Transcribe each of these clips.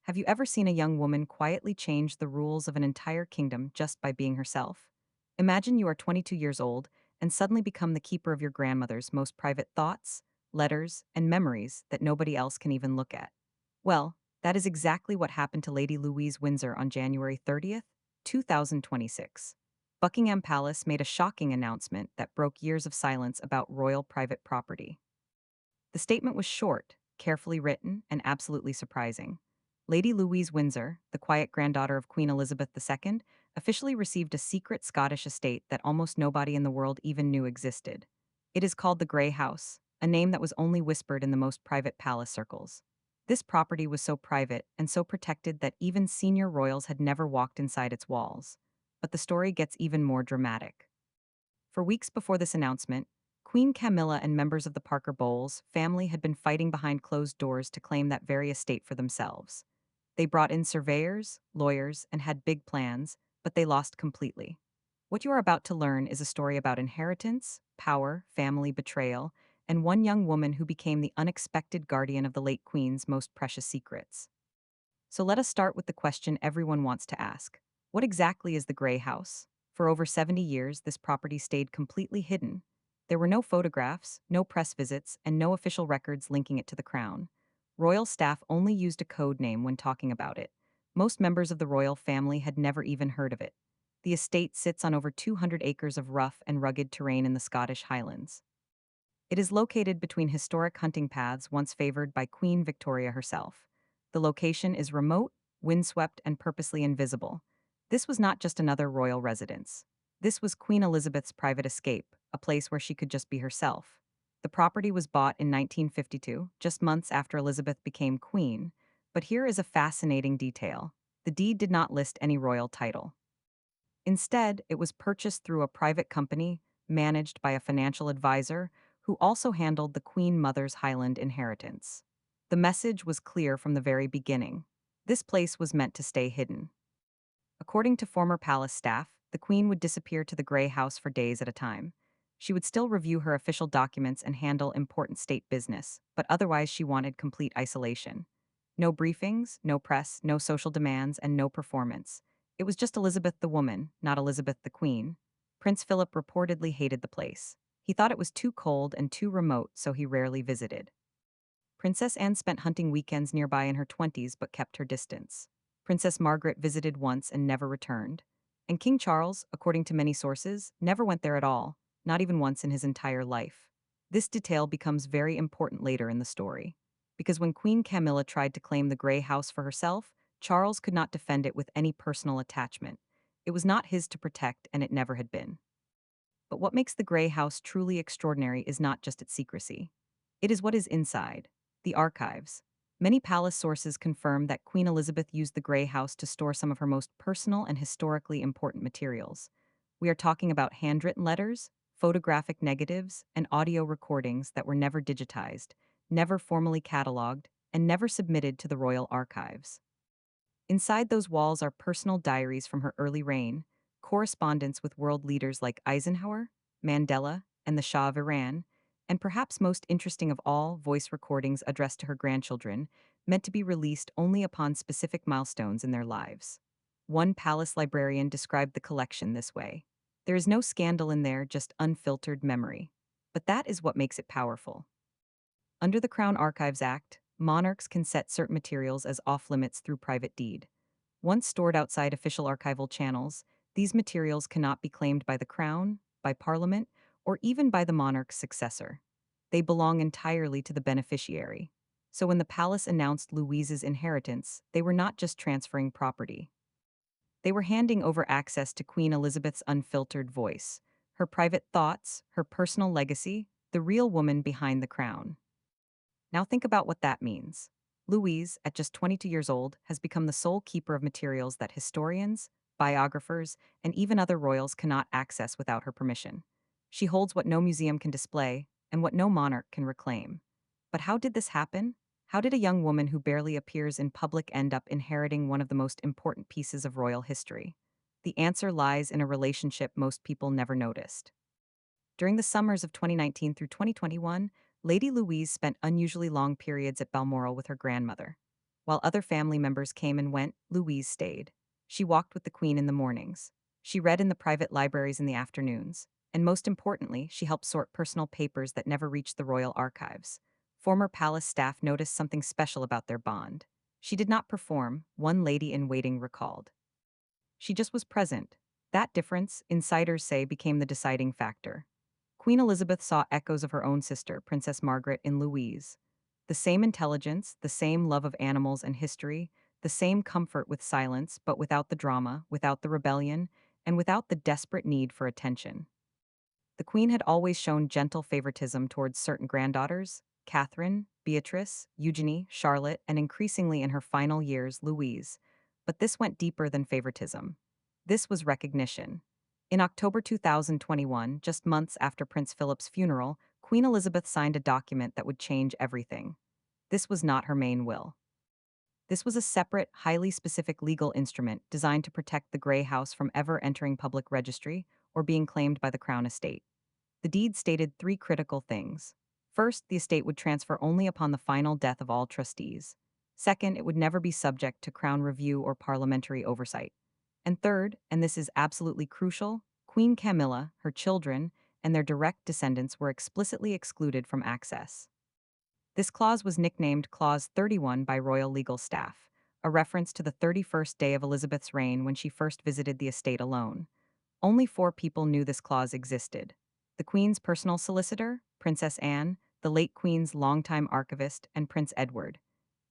Have you ever seen a young woman quietly change the rules of an entire kingdom just by being herself? Imagine you are 22 years old and suddenly become the keeper of your grandmother's most private thoughts, letters, and memories that nobody else can even look at. Well, that is exactly what happened to Lady Louise Windsor on January 30th, 2026. Buckingham Palace made a shocking announcement that broke years of silence about royal private property. The statement was short, carefully written, and absolutely surprising. Lady Louise Windsor, the quiet granddaughter of Queen Elizabeth II, officially received a secret Scottish estate that almost nobody in the world even knew existed. It is called the Grey House, a name that was only whispered in the most private palace circles. This property was so private and so protected that even senior royals had never walked inside its walls. But the story gets even more dramatic. For weeks before this announcement, Queen Camilla and members of the Parker Bowles family had been fighting behind closed doors to claim that very estate for themselves. They brought in surveyors, lawyers, and had big plans, but they lost completely. What you are about to learn is a story about inheritance, power, family betrayal, and one young woman who became the unexpected guardian of the late Queen's most precious secrets. So let us start with the question everyone wants to ask. What exactly is the Grey House? For over 70 years, this property stayed completely hidden. There were no photographs, no press visits, and no official records linking it to the crown. Royal staff only used a code name when talking about it. Most members of the royal family had never even heard of it. The estate sits on over 200 acres of rough and rugged terrain in the Scottish Highlands. It is located between historic hunting paths once favored by Queen Victoria herself. The location is remote, windswept, and purposely invisible. This was not just another royal residence. This was Queen Elizabeth's private escape, a place where she could just be herself. The property was bought in 1952, just months after Elizabeth became queen. But here is a fascinating detail. The deed did not list any royal title. Instead, it was purchased through a private company managed by a financial advisor who also handled the Queen Mother's Highland inheritance. The message was clear from the very beginning. This place was meant to stay hidden. According to former palace staff, the Queen would disappear to the Grey House for days at a time. She would still review her official documents and handle important state business, but otherwise she wanted complete isolation. No briefings, no press, no social demands, and no performance. It was just Elizabeth the woman, not Elizabeth the Queen. Prince Philip reportedly hated the place. He thought it was too cold and too remote, so he rarely visited. Princess Anne spent hunting weekends nearby in her 20s but kept her distance. Princess Margaret visited once and never returned. And King Charles, according to many sources, never went there at all, not even once in his entire life. This detail becomes very important later in the story. Because when Queen Camilla tried to claim the Grey House for herself, Charles could not defend it with any personal attachment. It was not his to protect, and it never had been. But what makes the Grey House truly extraordinary is not just its secrecy. It is what is inside the archives. Many palace sources confirm that Queen Elizabeth used the Grey House to store some of her most personal and historically important materials. We are talking about handwritten letters, photographic negatives, and audio recordings that were never digitized, never formally cataloged, and never submitted to the royal archives. Inside those walls are personal diaries from her early reign, correspondence with world leaders like Eisenhower, Mandela, and the Shah of Iran, and perhaps most interesting of all, voice recordings addressed to her grandchildren, meant to be released only upon specific milestones in their lives. One palace librarian described the collection this way: "There is no scandal in there, just unfiltered memory. But that is what makes it powerful." Under the Crown Archives Act, monarchs can set certain materials as off-limits through private deed. Once stored outside official archival channels, these materials cannot be claimed by the Crown, by Parliament, or even by the monarch's successor. They belong entirely to the beneficiary. So when the palace announced Louise's inheritance, they were not just transferring property. They were handing over access to Queen Elizabeth's unfiltered voice, her private thoughts, her personal legacy, the real woman behind the crown. Now think about what that means. Louise, at just 22 years old, has become the sole keeper of materials that historians, biographers, and even other royals cannot access without her permission. She holds what no museum can display and what no monarch can reclaim. But how did this happen? How did a young woman who barely appears in public end up inheriting one of the most important pieces of royal history? The answer lies in a relationship most people never noticed. During the summers of 2019 through 2021, Lady Louise spent unusually long periods at Balmoral with her grandmother. While other family members came and went, Louise stayed. She walked with the Queen in the mornings. She read in the private libraries in the afternoons. And most importantly, she helped sort personal papers that never reached the royal archives. Former palace staff noticed something special about their bond. She did not perform, one lady in waiting recalled. She just was present. That difference, insiders say, became the deciding factor. Queen Elizabeth saw echoes of her own sister, Princess Margaret, in Louise. The same intelligence, the same love of animals and history, the same comfort with silence, but without the drama, without the rebellion, and without the desperate need for attention. The Queen had always shown gentle favoritism towards certain granddaughters: Catherine, Beatrice, Eugenie, Charlotte, and increasingly in her final years, Louise. But this went deeper than favoritism. This was recognition. In October 2021, just months after Prince Philip's funeral, Queen Elizabeth signed a document that would change everything. This was not her main will. This was a separate, highly specific legal instrument designed to protect the Grey House from ever entering public registry or being claimed by the Crown estate. The deed stated three critical things. First, the estate would transfer only upon the final death of all trustees. Second, it would never be subject to Crown review or parliamentary oversight. And third, and this is absolutely crucial, Queen Camilla, her children, and their direct descendants were explicitly excluded from access. This clause was nicknamed Clause 31 by royal legal staff, a reference to the 31st day of Elizabeth's reign when she first visited the estate alone. Only 4 people knew this clause existed: the Queen's personal solicitor, Princess Anne, the late Queen's longtime archivist, and Prince Edward.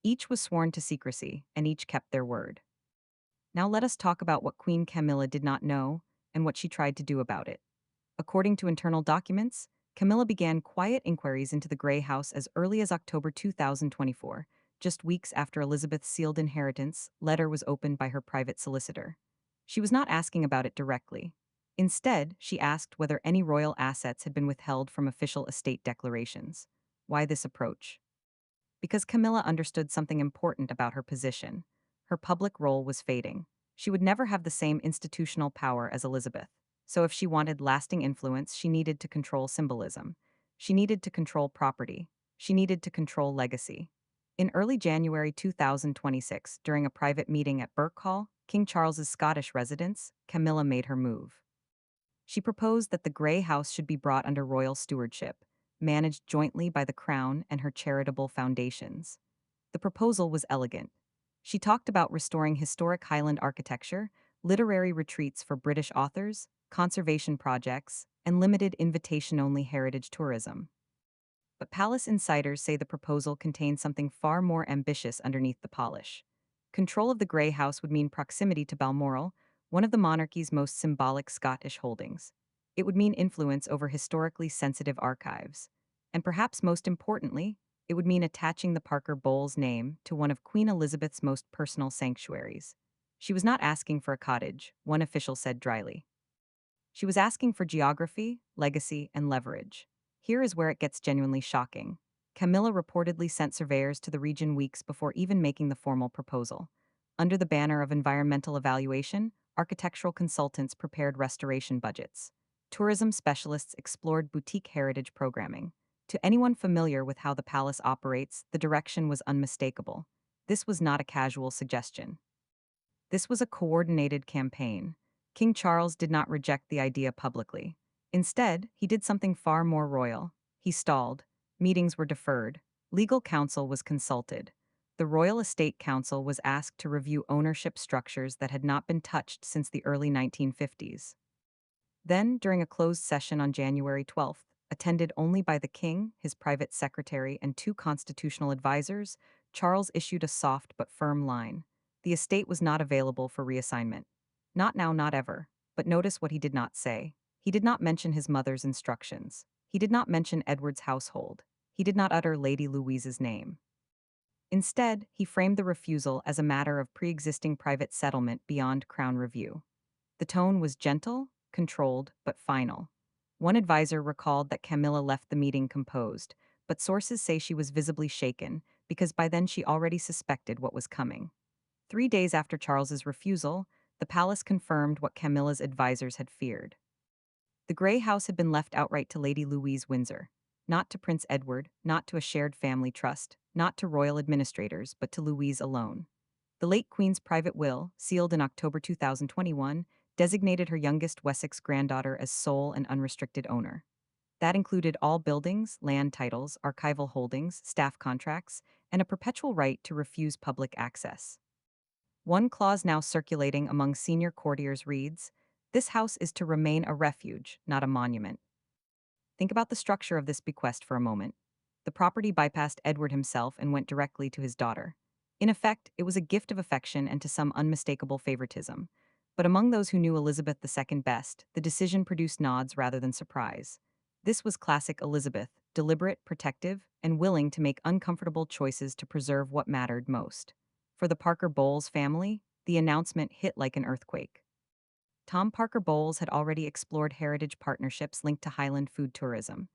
Each was sworn to secrecy, and each kept their word. Now let us talk about what Queen Camilla did not know and what she tried to do about it. According to internal documents, Camilla began quiet inquiries into the Grey House as early as October 2024, just weeks after Elizabeth's sealed inheritance letter was opened by her private solicitor. She was not asking about it directly. Instead, she asked whether any royal assets had been withheld from official estate declarations. Why this approach? Because Camilla understood something important about her position. Her public role was fading. She would never have the same institutional power as Elizabeth. So if she wanted lasting influence, she needed to control symbolism. She needed to control property. She needed to control legacy. In early January 2026, during a private meeting at Burke Hall, King Charles's Scottish residence, Camilla made her move. She proposed that the Grey House should be brought under royal stewardship, managed jointly by the Crown and her charitable foundations. The proposal was elegant. She talked about restoring historic Highland architecture, literary retreats for British authors, conservation projects, and limited invitation-only heritage tourism. But palace insiders say the proposal contained something far more ambitious underneath the polish. Control of the Grey House would mean proximity to Balmoral, one of the monarchy's most symbolic Scottish holdings. It would mean influence over historically sensitive archives. And perhaps most importantly, it would mean attaching the Parker Bowles name to one of Queen Elizabeth's most personal sanctuaries. She was not asking for a cottage, one official said dryly. She was asking for geography, legacy, and leverage. Here is where it gets genuinely shocking. Camilla reportedly sent surveyors to the region weeks before even making the formal proposal. Under the banner of environmental evaluation, architectural consultants prepared restoration budgets. Tourism specialists explored boutique heritage programming. To anyone familiar with how the palace operates, the direction was unmistakable. This was not a casual suggestion. This was a coordinated campaign. King Charles did not reject the idea publicly. Instead, he did something far more royal. He stalled. Meetings were deferred. Legal counsel was consulted. The Royal Estate Council was asked to review ownership structures that had not been touched since the early 1950s. Then, during a closed session on January 12th, attended only by the king, his private secretary, and 2 constitutional advisors, Charles issued a soft but firm line. The estate was not available for reassignment. Not now, not ever. But notice what he did not say. He did not mention his mother's instructions. He did not mention Edward's household. He did not utter Lady Louise's name. Instead, he framed the refusal as a matter of pre-existing private settlement beyond Crown review. The tone was gentle, controlled, but final. One advisor recalled that Camilla left the meeting composed, but sources say she was visibly shaken because by then she already suspected what was coming. 3 days after Charles's refusal, the palace confirmed what Camilla's advisors had feared. The Grey House had been left outright to Lady Louise Windsor. not to Prince Edward, not to a shared family trust, not to royal administrators, but to Louise alone. The late Queen's private will, sealed in October 2021, designated her youngest Wessex granddaughter as sole and unrestricted owner. That included all buildings, land titles, archival holdings, staff contracts, and a perpetual right to refuse public access. One clause now circulating among senior courtiers reads, "This house is to remain a refuge, not a monument." Think about the structure of this bequest for a moment. The property bypassed Edward himself and went directly to his daughter. In effect, it was a gift of affection and to some unmistakable favoritism. But among those who knew Elizabeth II best, the decision produced nods rather than surprise. This was classic Elizabeth, deliberate, protective, and willing to make uncomfortable choices to preserve what mattered most. For the Parker Bowles family, the announcement hit like an earthquake. Tom Parker Bowles had already explored heritage partnerships linked to Highland food tourism.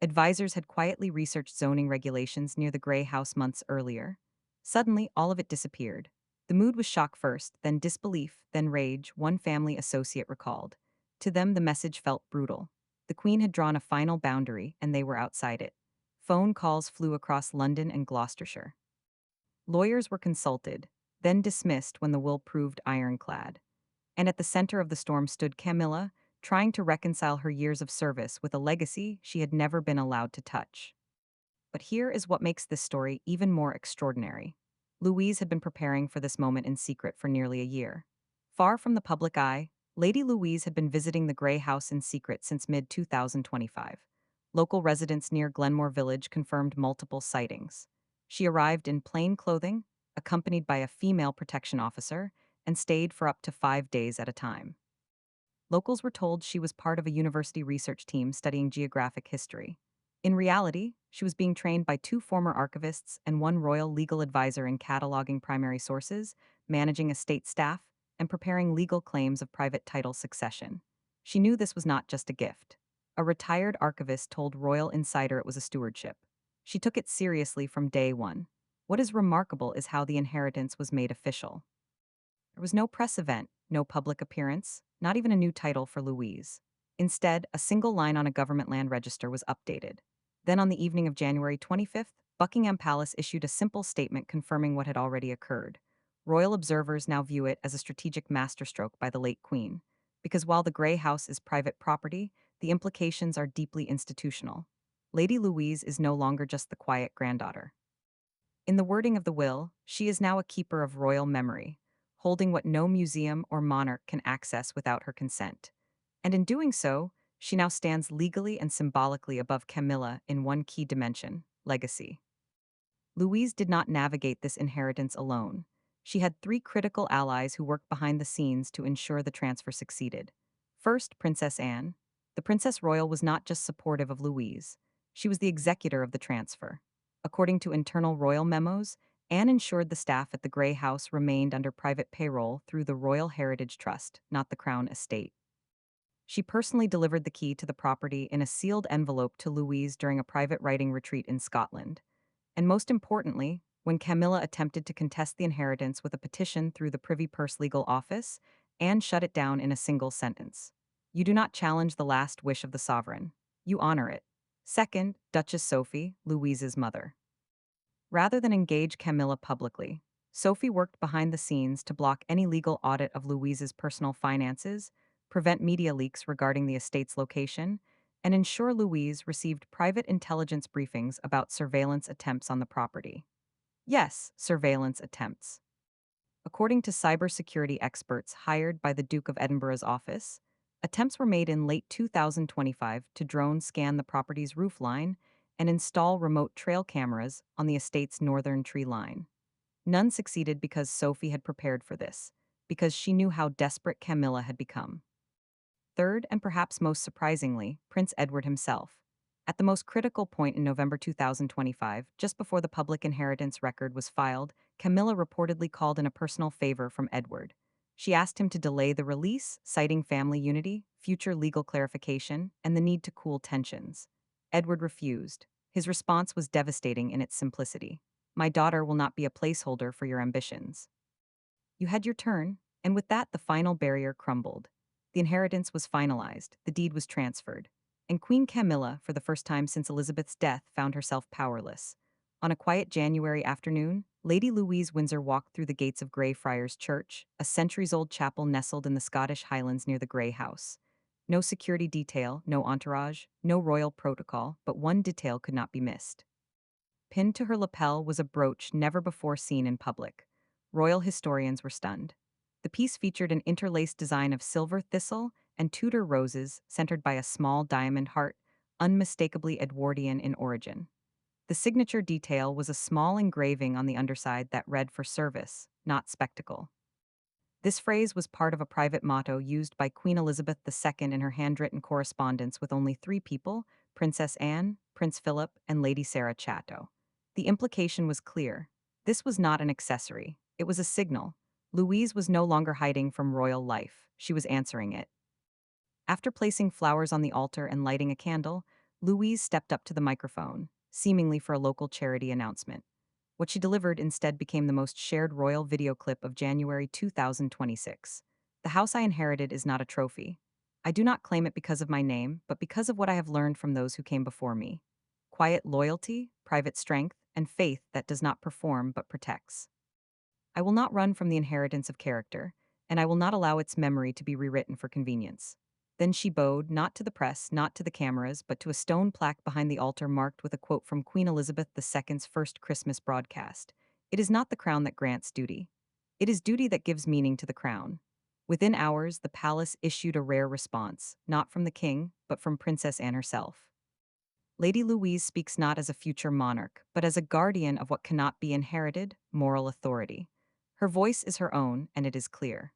Advisors had quietly researched zoning regulations near the Grey House months earlier. Suddenly, all of it disappeared. The mood was shock first, then disbelief, then rage, one family associate recalled. To them, the message felt brutal. The Queen had drawn a final boundary, and they were outside it. Phone calls flew across London and Gloucestershire. Lawyers were consulted, then dismissed when the will proved ironclad. And at the center of the storm stood Camilla, trying to reconcile her years of service with a legacy she had never been allowed to touch. But here is what makes this story even more extraordinary. Louise had been preparing for this moment in secret for nearly a year. Far from the public eye, Lady Louise had been visiting the Grey House in secret since mid-2025. Local residents near Glenmore Village confirmed multiple sightings. She arrived in plain clothing, accompanied by a female protection officer, and stayed for up to 5 days at a time. Locals were told she was part of a university research team studying geographic history. In reality, she was being trained by two former archivists and one royal legal advisor in cataloging primary sources, managing estate staff, and preparing legal claims of private title succession. She knew this was not just a gift. A retired archivist told Royal Insider it was a stewardship. She took it seriously from day one. What is remarkable is how the inheritance was made official. There was no press event, no public appearance, not even a new title for Louise. Instead, a single line on a government land register was updated. Then, on the evening of January 25th, Buckingham Palace issued a simple statement confirming what had already occurred. Royal observers now view it as a strategic masterstroke by the late Queen. Because while the Grey House is private property, the implications are deeply institutional. Lady Louise is no longer just the quiet granddaughter. In the wording of the will, she is now a keeper of royal memory, holding what no museum or monarch can access without her consent. And in doing so, she now stands legally and symbolically above Camilla in one key dimension: legacy. Louise did not navigate this inheritance alone. She had three critical allies who worked behind the scenes to ensure the transfer succeeded. First, Princess Anne. The Princess Royal was not just supportive of Louise, she was the executor of the transfer. According to internal royal memos, Anne ensured the staff at the Grey House remained under private payroll through the Royal Heritage Trust, not the Crown Estate. She personally delivered the key to the property in a sealed envelope to Louise during a private writing retreat in Scotland. And most importantly, when Camilla attempted to contest the inheritance with a petition through the Privy Purse legal office, Anne shut it down in a single sentence. You do not challenge the last wish of the sovereign. You honor it. Second, Duchess Sophie, Louise's mother. Rather than engage Camilla publicly, Sophie worked behind the scenes to block any legal audit of Louise's personal finances, prevent media leaks regarding the estate's location, and ensure Louise received private intelligence briefings about surveillance attempts on the property. Yes, surveillance attempts. According to cybersecurity experts hired by the Duke of Edinburgh's office, attempts were made in late 2025 to drone scan the property's roofline and install remote trail cameras on the estate's northern tree line. None succeeded because Sophie had prepared for this, because she knew how desperate Camilla had become. Third, and perhaps most surprisingly, Prince Edward himself. At the most critical point in November 2025, just before the public inheritance record was filed, Camilla reportedly called in a personal favor from Edward. She asked him to delay the release, citing family unity, future legal clarification, and the need to cool tensions. Edward refused. His response was devastating in its simplicity. My daughter will not be a placeholder for your ambitions. You had your turn, and with that, the final barrier crumbled. The inheritance was finalized, the deed was transferred. and Queen Camilla, for the first time since Elizabeth's death, found herself powerless. On a quiet January afternoon, Lady Louise Windsor walked through the gates of Greyfriars Church, a centuries-old chapel nestled in the Scottish Highlands near the Grey House. No security detail, no entourage, no royal protocol, but one detail could not be missed. Pinned to her lapel was a brooch never before seen in public. Royal historians were stunned. The piece featured an interlaced design of silver thistle and Tudor roses centered by a small diamond heart, unmistakably Edwardian in origin. The signature detail was a small engraving on the underside that read for service, not spectacle. This phrase was part of a private motto used by Queen Elizabeth II in her handwritten correspondence with only three people: Princess Anne, Prince Philip, and Lady Sarah Chatto. The implication was clear. This was not an accessory, it was a signal. Louise was no longer hiding from royal life, she was answering it. After placing flowers on the altar and lighting a candle, Louise stepped up to the microphone, seemingly for a local charity announcement. What she delivered instead became the most shared royal video clip of January 2026. The house I inherited is not a trophy. I do not claim it because of my name, but because of what I have learned from those who came before me. Quiet loyalty, private strength, and faith that does not perform but protects. I will not run from the inheritance of character, and I will not allow its memory to be rewritten for convenience. Then she bowed, not to the press, not to the cameras, but to a stone plaque behind the altar marked with a quote from Queen Elizabeth II's first Christmas broadcast. "It is not the crown that grants duty. It is duty that gives meaning to the crown." Within hours, the palace issued a rare response, not from the king, but from Princess Anne herself. Lady Louise speaks not as a future monarch, but as a guardian of what cannot be inherited, moral authority. Her voice is her own, and it is clear.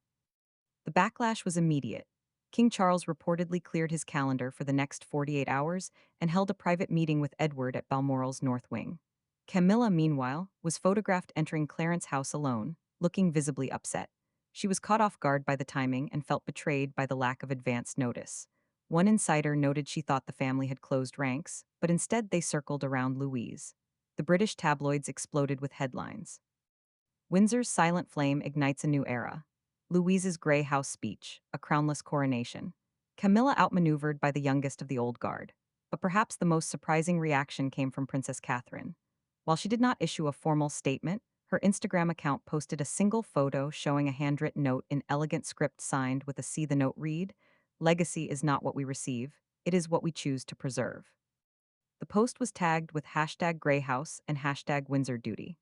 The backlash was immediate. King Charles reportedly cleared his calendar for the next 48 hours and held a private meeting with Edward at Balmoral's north wing. Camilla, meanwhile, was photographed entering Clarence House alone, looking visibly upset. She was caught off guard by the timing and felt betrayed by the lack of advance notice. One insider noted she thought the family had closed ranks, but instead they circled around Louise. The British tabloids exploded with headlines. Windsor's silent flame ignites a new era. Louise's Grey House speech, a crownless coronation. Camilla outmaneuvered by the youngest of the old guard. But perhaps the most surprising reaction came from Princess Catherine. While she did not issue a formal statement, her Instagram account posted a single photo showing a handwritten note in elegant script signed with a "See the note" read, "Legacy is not what we receive, it is what we choose to preserve." The post was tagged with hashtag Greyhouse and hashtag Windsor Duty.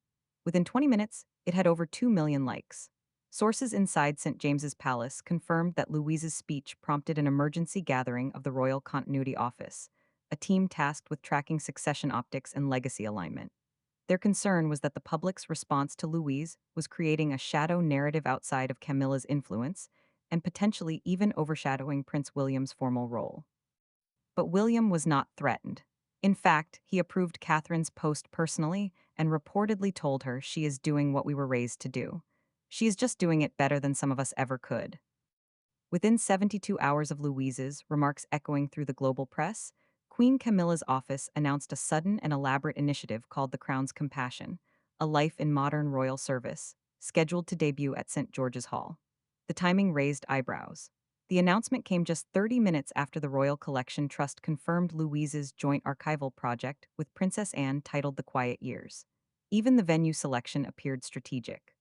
Within 20 minutes, it had over 2 million likes. Sources inside St. James's Palace confirmed that Louise's speech prompted an emergency gathering of the Royal Continuity Office, a team tasked with tracking succession optics and legacy alignment. Their concern was that the public's response to Louise was creating a shadow narrative outside of Camilla's influence and potentially even overshadowing Prince William's formal role. But William was not threatened. In fact, he approved Catherine's post personally and reportedly told her she is doing what we were raised to do. She is just doing it better than some of us ever could. Within 72 hours of Louise's remarks echoing through the global press, Queen Camilla's office announced a sudden and elaborate initiative called the Crown's Compassion, a life in modern royal service, scheduled to debut at St. George's Hall. The timing raised eyebrows. The announcement came just 30 minutes after the Royal Collection Trust confirmed Louise's joint archival project with Princess Anne titled The Quiet Years. Even the venue selection appeared strategic.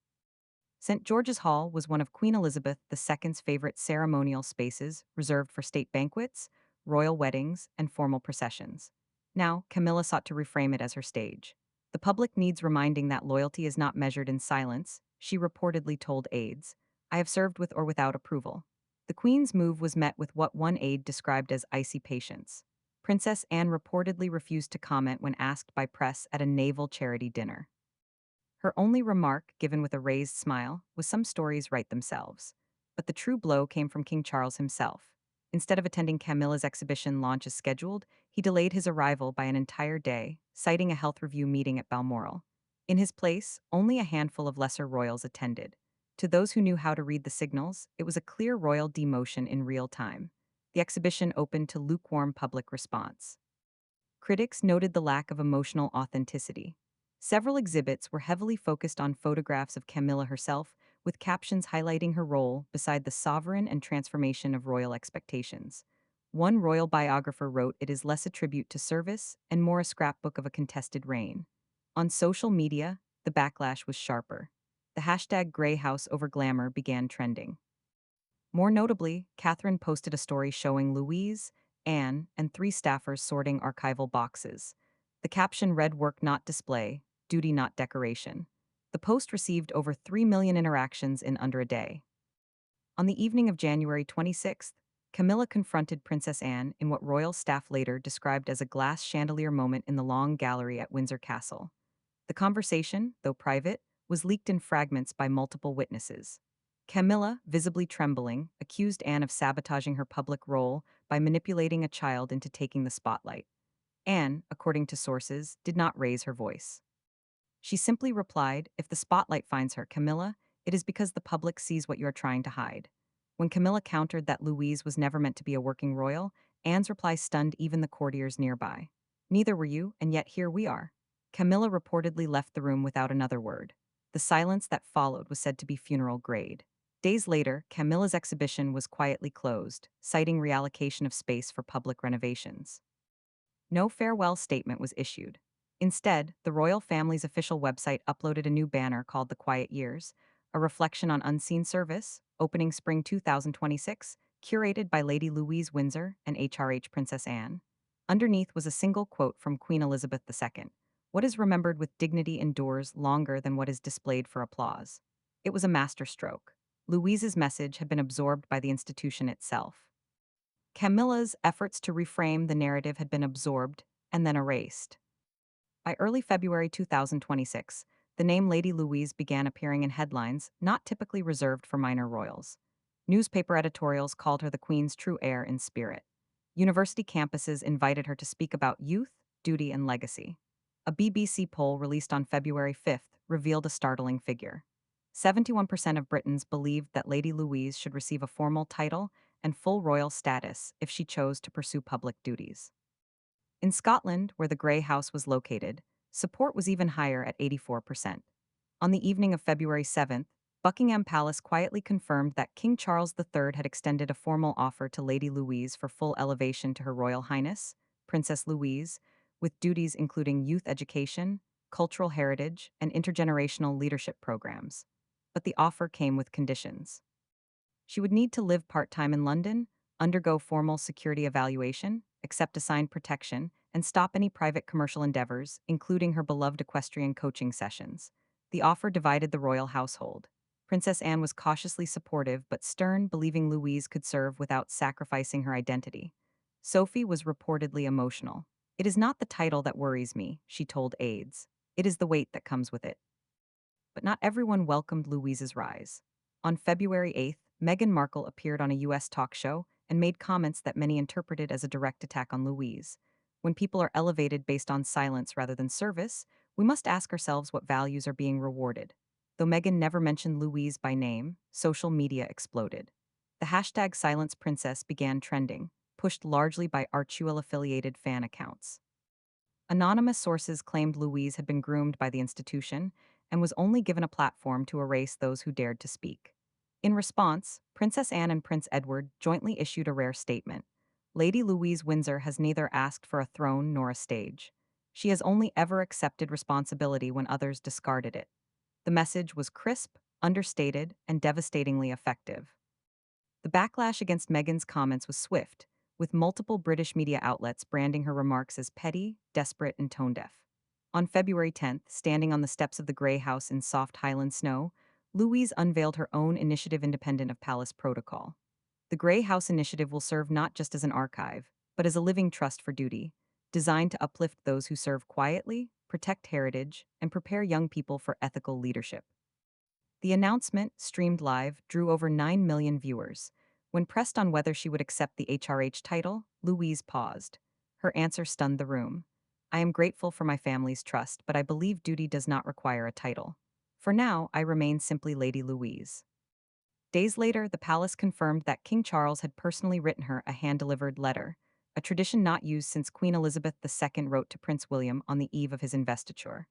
St. George's Hall was one of Queen Elizabeth II's favorite ceremonial spaces reserved for state banquets, royal weddings, and formal processions. Now, Camilla sought to reframe it as her stage. "The public needs reminding that loyalty is not measured in silence," she reportedly told aides. "I have served with or without approval." The Queen's move was met with what one aide described as icy patience. Princess Anne reportedly refused to comment when asked by press at a naval charity dinner. Her only remark, given with a raised smile, was "Some stories write themselves." But the true blow came from King Charles himself. Instead of attending Camilla's exhibition launch as scheduled, he delayed his arrival by an entire day, citing a health review meeting at Balmoral. In his place, only a handful of lesser royals attended. To those who knew how to read the signals, it was a clear royal demotion in real time. The exhibition opened to lukewarm public response. Critics noted the lack of emotional authenticity. Several exhibits were heavily focused on photographs of Camilla herself, with captions highlighting her role beside the sovereign and transformation of royal expectations. One royal biographer wrote it is less a tribute to service and more a scrapbook of a contested reign. On social media, the backlash was sharper. The hashtag Grey House over Glamour began trending. More notably, Catherine posted a story showing Louise, Anne, and three staffers sorting archival boxes. The caption read Work not display, duty not decoration. The post received over 3 million interactions in under a day. On the evening of January 26th, Camilla confronted Princess Anne in what royal staff later described as a glass chandelier moment in the Long Gallery at Windsor Castle. The conversation, though private, was leaked in fragments by multiple witnesses. Camilla, visibly trembling, accused Anne of sabotaging her public role by manipulating a child into taking the spotlight. Anne, according to sources, did not raise her voice. She simply replied, "If the spotlight finds her, Camilla, it is because the public sees what you are trying to hide." When Camilla countered that Louise was never meant to be a working royal, Anne's reply stunned even the courtiers nearby. "Neither were you, and yet here we are." Camilla reportedly left the room without another word. The silence that followed was said to be funeral grade. Days later, Camilla's exhibition was quietly closed, citing reallocation of space for public renovations. No farewell statement was issued. Instead, the royal family's official website uploaded a new banner called The Quiet Years, a reflection on unseen service, opening spring 2026, curated by Lady Louise Windsor and HRH Princess Anne. Underneath was a single quote from Queen Elizabeth II: "What is remembered with dignity endures longer than what is displayed for applause." It was a masterstroke. Louise's message had been absorbed by the institution itself. Camilla's efforts to reframe the narrative had been absorbed and then erased. By early February 2026, the name Lady Louise began appearing in headlines not typically reserved for minor royals. Newspaper editorials called her the Queen's true heir in spirit. University campuses invited her to speak about youth, duty, and legacy. A BBC poll released on February 5th revealed a startling figure. 71% of Britons believed that Lady Louise should receive a formal title and full royal status if she chose to pursue public duties. In Scotland, where the Grey House was located, support was even higher at 84%. On the evening of February 7th, Buckingham Palace quietly confirmed that King Charles III had extended a formal offer to Lady Louise for full elevation to Her Royal Highness, Princess Louise, with duties including youth education, cultural heritage, and intergenerational leadership programs. But the offer came with conditions. She would need to live part-time in London, undergo formal security evaluation, accept assigned protection, and stop any private commercial endeavors, including her beloved equestrian coaching sessions. The offer divided the royal household. Princess Anne was cautiously supportive but stern, believing Louise could serve without sacrificing her identity. Sophie was reportedly emotional. "It is not the title that worries me," she told aides. "It is the weight that comes with it." But not everyone welcomed Louise's rise. On February 8th, Meghan Markle appeared on a U.S. talk show and made comments that many interpreted as a direct attack on Louise. When people are elevated based on silence rather than service, we must ask ourselves what values are being rewarded. Though Meghan never mentioned Louise by name, social media exploded. The hashtag Silence Princess began trending, pushed largely by Archewell-affiliated fan accounts. Anonymous sources claimed Louise had been groomed by the institution and was only given a platform to erase those who dared to speak. In response, Princess Anne and Prince Edward jointly issued a rare statement. Lady Louise Windsor has neither asked for a throne nor a stage. She has only ever accepted responsibility when others discarded it. The message was crisp, understated, and devastatingly effective. The backlash against Meghan's comments was swift, with multiple British media outlets branding her remarks as petty, desperate, and tone-deaf. On February 10th, standing on the steps of the Grey House in soft Highland snow, Louise unveiled her own initiative independent of palace protocol. The Grey House initiative will serve not just as an archive, but as a living trust for duty, designed to uplift those who serve quietly, protect heritage, and prepare young people for ethical leadership. The announcement, streamed live, drew over 9 million viewers. When pressed on whether she would accept the HRH title, Louise paused. Her answer stunned the room. "I am grateful for my family's trust, but I believe duty does not require a title. For now, I remain simply Lady Louise." Days later, the palace confirmed that King Charles had personally written her a hand-delivered letter, a tradition not used since Queen Elizabeth II wrote to Prince William on the eve of his investiture.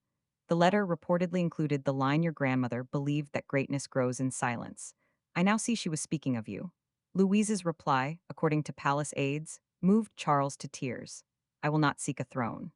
The letter reportedly included the line, "Your grandmother believed that greatness grows in silence. I now see she was speaking of you." Louise's reply, according to palace aides, moved Charles to tears. I will not seek a throne.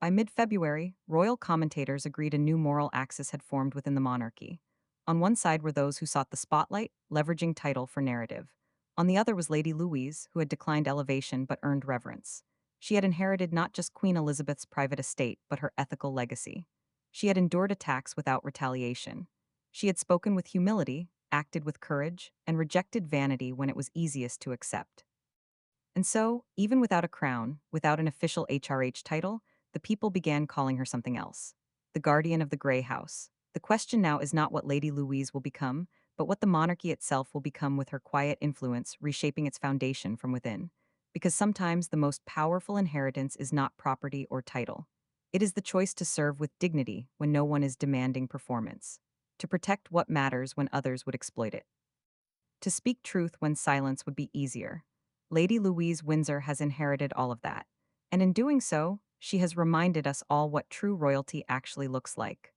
By mid February, royal commentators agreed a new moral axis had formed within the monarchy. On one side were those who sought the spotlight, leveraging title for narrative. On the other was Lady Louise, who had declined elevation but earned reverence. She had inherited not just Queen Elizabeth's private estate, but her ethical legacy. She had endured attacks without retaliation. She had spoken with humility, acted with courage, and rejected vanity when it was easiest to accept. And so, even without a crown, without an official HRH title, the people began calling her something else: the guardian of the Grey House. The question now is not what Lady Louise will become, but what the monarchy itself will become with her quiet influence reshaping its foundation from within. Because sometimes the most powerful inheritance is not property or title. It is the choice to serve with dignity when no one is demanding performance, to protect what matters when others would exploit it, to speak truth when silence would be easier. Lady Louise Windsor has inherited all of that. And in doing so, she has reminded us all what true royalty actually looks like.